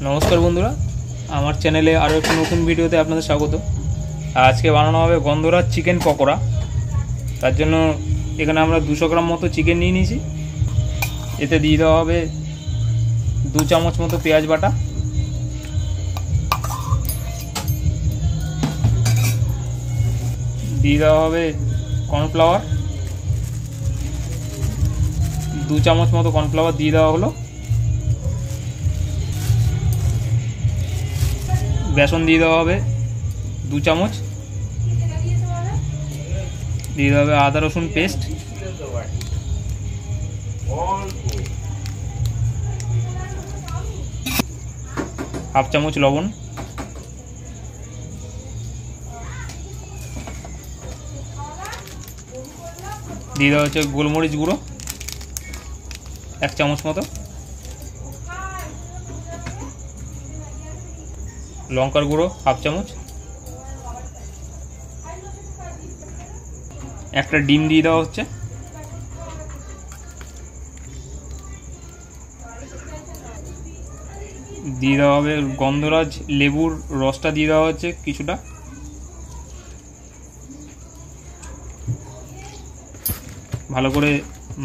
नमस्कार बंधुरा आमार चैनेले आरो एक नतून भिडियोते आपनादेर स्वागत। आज के बनानो होबे गंधराज चिकेन पकोड़ा। तार जोन्नो एखाने आमरा 200 ग्राम मतो चिकेन निये निয়েছি। एते दिये देওয়া হবে 2 চামচ मतो पेঁয়াজ बाटा, दिये देওয়া হবে कर्नफ्लावर 2 চামচ मतो कर्नफ्लावर दिये देওয়া हलो। बेसन दिए देওয়া হবে 2 চামচ, দিয়ে দেওয়া হবে আদা রসুন পেস্ট, হাফ চামচ লবণ, দিয়ে দেওয়া হচ্ছে গোলমরিচ গুঁড়ো 1 চামচ মতো, लंकार गुड़ो हाफ चामच, एक डिम दिए देওয়া হচ্ছে, দিয়ে দেওয়া হবে গন্ধরাজ লেবুর রসটা দিয়ে দেওয়া হচ্ছে কিছুটা, ভালো করে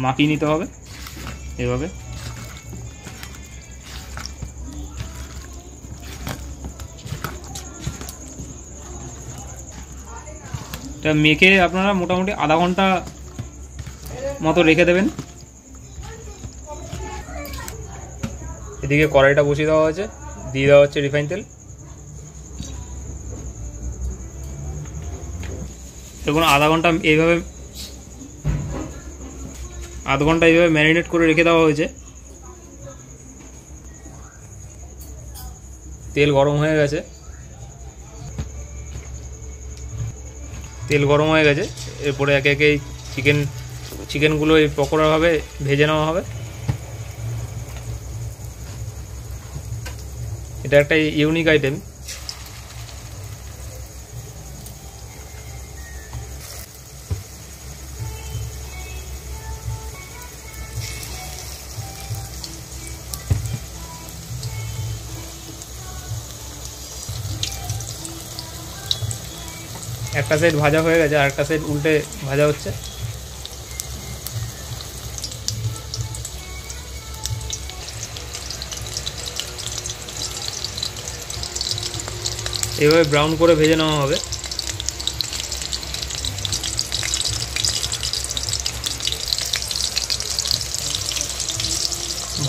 মাখিয়ে নিতে হবে এভাবে। मेखे अपनारा मोटामुटी आधा घंटा मतो रेखे देवें। एदिके कड़ाईटा बसिए देওয়া আছে, দিয়ে দেওয়া হচ্ছে রিফাইন তেল। দেখুন आधा घंटा এইভাবে ম্যারিনেট করে রেখে দেওয়া হয়েছে। তেল গরম হয়ে গেছে, तेल गरम हो गए। एरपर एक एक चिकेनगुलो पकोड़ा भावे भेजे नेওয়া হবে। এটা একটা ইউনিক আইটেম। एक साइड भाजा हो गए, और एक साइड उल्टे भाजा होच्छे। एभाবে ब्राउन करे भेजे नेওয়া হবে।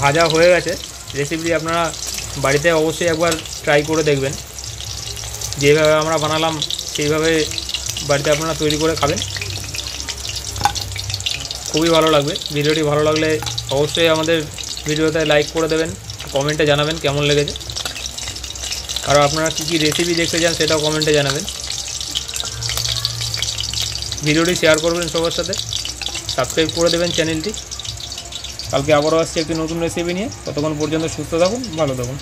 भाजा हो गए। रेसिपि आपनारा बाड़ीते अवश्य एक बार ट्राई करे देखबेन। जेभाবে আমরা বানালাম সেইভাবে বাড়িতে আপনারা তৈরি করে খাবেন, খুবই ভালো লাগবে। ভিডিওটি ভালো লাগলে অবশ্যই আমাদের ভিডিওতে লাইক করে দেবেন, কমেন্টে জানাবেন কেমন লেগেছে, আর আপনারা কী কী রেসিপি দেখতে চান সেটাও কমেন্টে জানাবেন। ভিডিওটি শেয়ার করবেন সবার সাথে, সাবস্ক্রাইব করে দেবেন চ্যানেলটি। কালকে আবারও আসছি একটি নতুন রেসিপি নিয়ে। ততক্ষণ পর্যন্ত সুস্থ থাকুন, ভালো থাকুন।